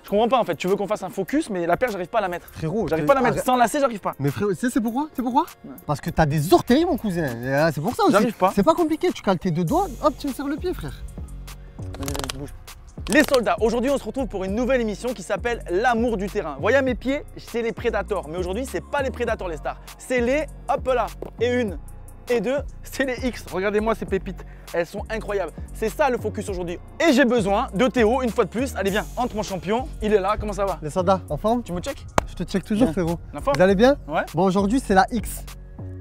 Je comprends pas en fait, tu veux qu'on fasse un focus, mais la paire, j'arrive pas à la mettre. Frérot, J'arrive pas à la mettre, sans lacet, j'arrive pas. Mais frérot, c'est pourquoi? C'est pourquoi? Parce que t'as des orteils, mon cousin. C'est pour ça aussi. J'arrive pas. C'est pas compliqué, tu cales tes deux doigts, hop, tu me serres le pied, frère. Vas-y, bouge. Les soldats, aujourd'hui on se retrouve pour une nouvelle émission qui s'appelle l'amour du terrain. Vous voyez à mes pieds, c'est les prédateurs. Mais aujourd'hui, c'est pas les prédateurs les stars. C'est les, hop là, et une, et deux, c'est les X. Regardez-moi ces pépites, elles sont incroyables. C'est ça le focus aujourd'hui. Et j'ai besoin de Théo, une fois de plus. Allez viens, entre mon champion, il est là, comment ça va? Les soldats, en forme? Tu me check? Je te check toujours, frérot. La forme? Vous allez bien? Ouais. Bon, aujourd'hui, c'est la X.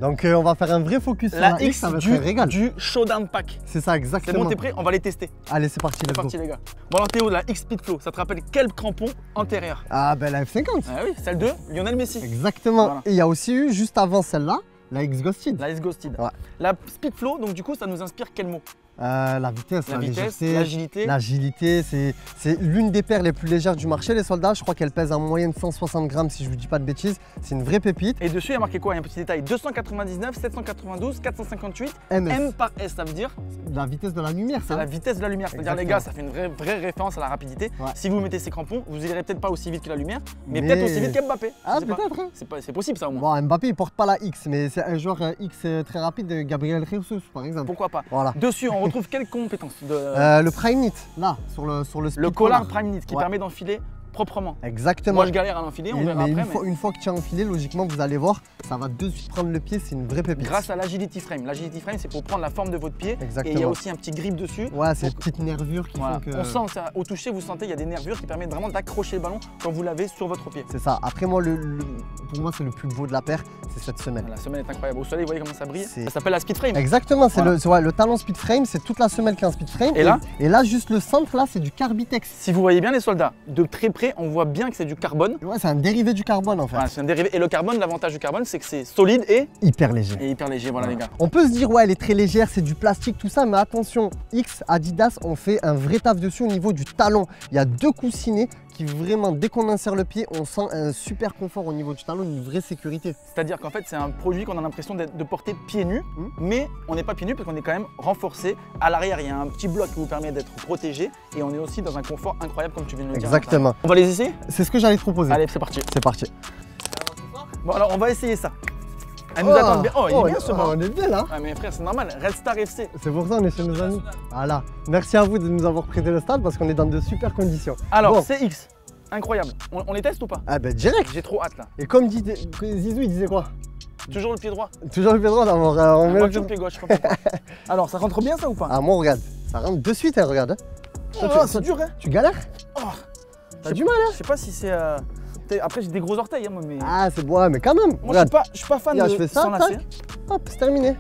Donc, on va faire un vrai focus sur la X, ça va être un régal. Du showdown pack. C'est ça, exactement. C'est bon, t'es prêt? On va les tester. Allez, c'est parti, C'est parti les gars. Bon alors Théo, la X Speedflow, ça te rappelle quel crampon antérieur? Ah, ben la F50. Ah oui, celle de Lionel Messi. Exactement. Voilà. Et il y a aussi eu, juste avant celle-là, la X Ghosted. La X Ghosted. Ouais. La Speedflow, donc du coup, ça nous inspire quel mot? La vitesse, La vitesse, légèreté, l'agilité. L'agilité, c'est l'une des paires les plus légères du marché, les soldats. Je crois qu'elle pèse en moyenne 160 grammes si je vous dis pas de bêtises. C'est une vraie pépite. Et dessus, il y a marqué quoi? Il y a un petit détail. 299, 792, 458. MS. M par S, ça veut dire? La vitesse de la lumière, C'est ça. la vitesse de la lumière. C'est-à-dire les gars, ça fait une vraie référence à la rapidité. Ouais. Si vous mettez ces crampons, vous irez peut-être pas aussi vite que la lumière, mais Mais- peut-être aussi vite qu'Mbappé. Ah, Je sais pas. peut-être, hein. C'est possible ça au moins. Bon, Mbappé, il porte pas la X, mais c'est un joueur X très rapide, Gabriel Jesus, par exemple. Pourquoi pas? Voilà. Dessus, on retrouve quelles compétences Le Prime Knit, là, sur le speed Le collar Prime Knit qui Ouais. permet d'enfiler proprement. Exactement. Moi, je galère à l'enfiler, on verra Mais après. une fois que tu as enfilé, logiquement, vous allez voir, ça va de suite prendre le pied, c'est une vraie pépite. Grâce à l'agility frame. L'agility frame, c'est pour prendre la forme de votre pied. Exactement. Et il y a aussi un petit grip dessus. Ouais, c'est Donc, des petites nervures qui voilà. font que... On sent ça, au toucher, vous sentez, il y a des nervures qui permettent vraiment d'accrocher le ballon quand vous l'avez sur votre pied. C'est ça. Après, moi, pour moi, c'est le plus beau de la paire, c'est cette semelle. La semelle est incroyable. Au soleil, vous voyez comment ça brille? C'est- Ça s'appelle la speed frame. Exactement, c'est Voilà. le talon speed frame, c'est toute la semelle qui est un speed frame. Et là et là, juste le centre, là, c'est du Carbitex. Si vous voyez bien les soldats, de très près, on voit bien que c'est du carbone. Ouais, c'est un dérivé du carbone, en fait. Voilà, c'est un dérivé. Et le carbone, l'avantage du carbone, c'est que c'est solide et Hyper léger. hyper léger. Voilà les gars. On peut se dire, ouais, elle est très légère, c'est du plastique, tout ça, mais attention, X, Adidas, on fait un vrai taf dessus au niveau du talon. Il y a deux coussinets qui vraiment, dès qu'on insère le pied, on sent un super confort au niveau du talon, une vraie sécurité. C'est-à-dire qu'en fait, c'est un produit qu'on a l'impression de porter pieds nus, mais on n'est pas pieds nus parce qu'on est quand même renforcé. À l'arrière, il y a un petit bloc qui vous permet d'être protégé et on est aussi dans un confort incroyable comme tu viens de le dire. Exactement. On va les essayer? C'est ce que j'allais te proposer. Allez, c'est parti. C'est parti. Bon, alors on va essayer ça. Elle nous attend bien. Oh, il est bien ce banc. On est bien là. Ah, mais frère, c'est normal. Red Star FC. C'est pour ça on est chez nos amis. Voilà. Merci à vous de nous avoir prêté le stade parce qu'on est dans de super conditions. Alors, Bon. CX. Incroyable. On les teste ou pas? Ah ben direct. J'ai trop hâte là. Et comme dit Zizou, il disait quoi? Toujours le pied droit. Toujours le pied droit d'avoir. On met Moi, le toujours pied... le pied gauche. Je sais pas pourquoi. Alors, ça rentre bien ça ou pas? Ah moi regarde, ça rentre de suite, hein, regarde. Oh, Toi, c'est dur, hein? Tu galères? Oh. T'as du mal, hein? Je sais pas si c'est. Après, j'ai des gros orteils, hein, moi, mais. Ah c'est bon, mais quand même. Moi, Regarde. je suis pas fan Regarde, de je fais ça, sans lacet. tac. Hop, c'est terminé.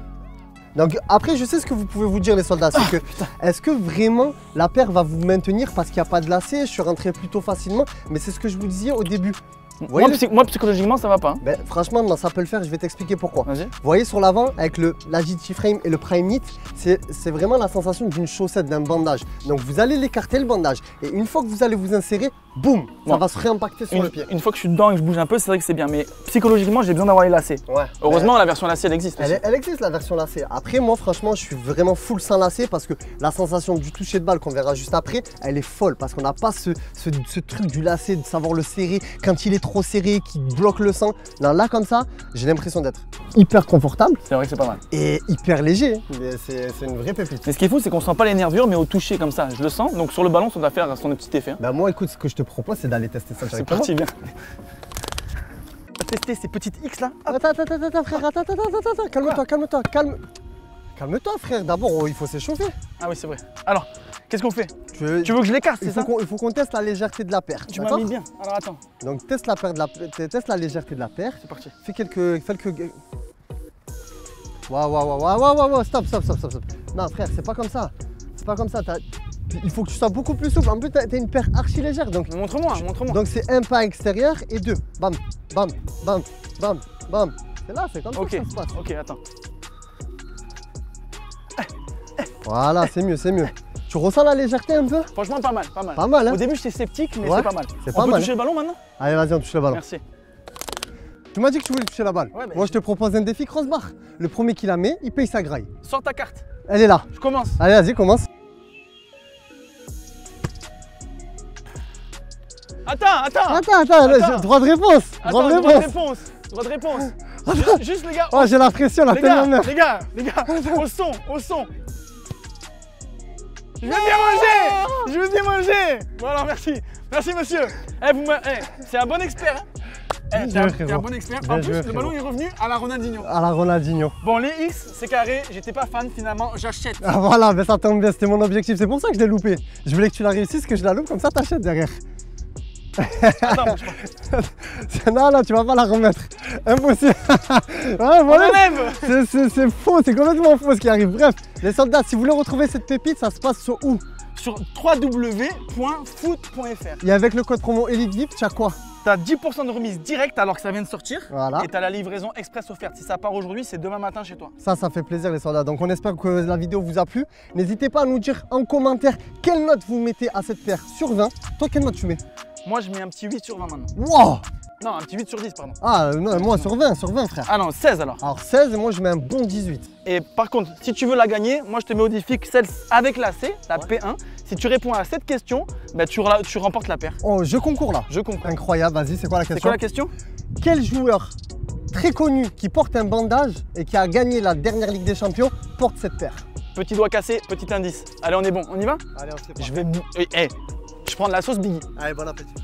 Donc après, je sais ce que vous pouvez vous dire les soldats, c'est que est-ce que vraiment la paire va vous maintenir parce qu'il n'y a pas de lacet, je suis rentré plutôt facilement, mais c'est ce que je vous disais au début. Vous voyez Moi, psychologiquement, ça va pas. Hein. Ben, franchement, non, ça peut le faire, je vais t'expliquer pourquoi. Vas-y. Vous voyez sur l'avant, avec l'agility frame et le prime knit, c'est vraiment la sensation d'une chaussette, d'un bandage. Donc vous allez l'écarter le bandage, et une fois que vous allez vous insérer, boum, ça va se réimpacter sur le pied. Une fois que je suis dedans et que je bouge un peu, c'est vrai que c'est bien. Mais psychologiquement, j'ai besoin d'avoir les lacets. Ouais. Heureusement, la version lacet, elle existe. Aussi. Elle existe la version lacet. Après, moi, franchement, je suis vraiment full sans lacet parce que la sensation du toucher de balle qu'on verra juste après, elle est folle parce qu'on n'a pas ce truc du lacet, de savoir le serrer quand il est trop serré, qui bloque le sang. Non, là, comme ça, j'ai l'impression d'être hyper confortable C'est vrai que c'est pas mal. et hyper léger. C'est une vraie pépite. Mais ce qui est fou, c'est qu'on sent pas les nervures, mais au toucher comme ça, je le sens. Donc sur le ballon, ça doit faire son petit effet. Hein. Bah, moi, écoute, ce que je te propose, c'est d'aller tester ça C'est directement. parti, bien. On va tester ces petites X là. Hop. Attends, frère, attends, calme-toi, calme-toi, frère. D'abord, il faut s'échauffer. Ah oui, c'est vrai. Alors, qu'est-ce qu'on fait? Tu veux que je l'écarte, c'est il ça? faut qu'on teste la légèreté de la paire. Tu m'as d'accord mis bien. Alors attends, Donc teste la légèreté de la paire. c'est parti. Fais quelques. Waouh, stop. Non frère, c'est pas comme ça. C'est pas comme ça. Il faut que tu sois beaucoup plus souple. En plus, t'as une paire archi légère. Donc Montre-moi. donc c'est un pas extérieur et deux. Bam. C'est là, c'est comme ça Ok, que ça se passe. ok, attends. Voilà, c'est mieux. Tu ressens la légèreté un peu? Franchement, pas mal. Pas mal, hein? Au début, j'étais sceptique, mais Ouais, c'est pas mal. c'est On pas peut mal. toucher le ballon maintenant? Allez, vas-y, on touche le ballon. Merci. Tu m'as dit que tu voulais toucher la balle. Ouais, mais Moi, je te propose un défi crossbar. Le premier qui la met, il paye sa graille. Sors ta carte. Elle est là. Je commence. Allez, vas-y, commence. Attends, droit de réponse. Droit de réponse. Droit de réponse. Juste les gars. Oh, j'ai la pression là, tellement bien. Les gars, au son. Je veux bien manger. Voilà, merci. Merci monsieur. C'est un bon expert. T'es un bon expert. En plus, le ballon est revenu à la Ronaldinho. À la Ronaldinho. Bon, les X, c'est carré. J'étais pas fan finalement. J'achète. Ah voilà, mais ça tombe bien, c'était mon objectif. C'est pour ça que je l'ai loupé. Je voulais que tu la réussisses, que je la loupe, comme ça t'achètes derrière. Attends, moi, je pense. Non, tu vas pas la remettre. Impossible. Ouais, voilà. C'est faux, c'est complètement faux ce qui arrive. Bref, les soldats, si vous voulez retrouver cette pépite, ça se passe sur où? Sur www.foot.fr. Et avec le code promo EliteVIP, tu as quoi? Tu as 10% de remise directe alors que ça vient de sortir. Voilà. Et tu as la livraison express offerte. Si ça part aujourd'hui, c'est demain matin chez toi. Ça fait plaisir les soldats. Donc on espère que la vidéo vous a plu. N'hésitez pas à nous dire en commentaire quelle note vous mettez à cette paire sur 20. Toi, quelle note tu mets? Moi, je mets un petit 8 sur 20 maintenant. Wow! Non, un petit 8 sur 10, pardon. Ah, non, moi sur 20 frère. Ah non, 16 alors. Alors 16 et moi je mets un bon 18. Et par contre, si tu veux la gagner, moi je te mets au défi celle avec la C, la P1. Si tu réponds à cette question, bah, tu remportes la paire. Oh, je concours là. Je concours. Incroyable, vas-y, c'est quoi la question? C'est quoi la question? Quel joueur très connu qui porte un bandage et qui a gagné la dernière Ligue des Champions porte cette paire? Petit doigt cassé, petit indice. Allez, on est bon, on y va? Allez, on se prépare. Je prends de la sauce Biggie. Allez, bon appétit.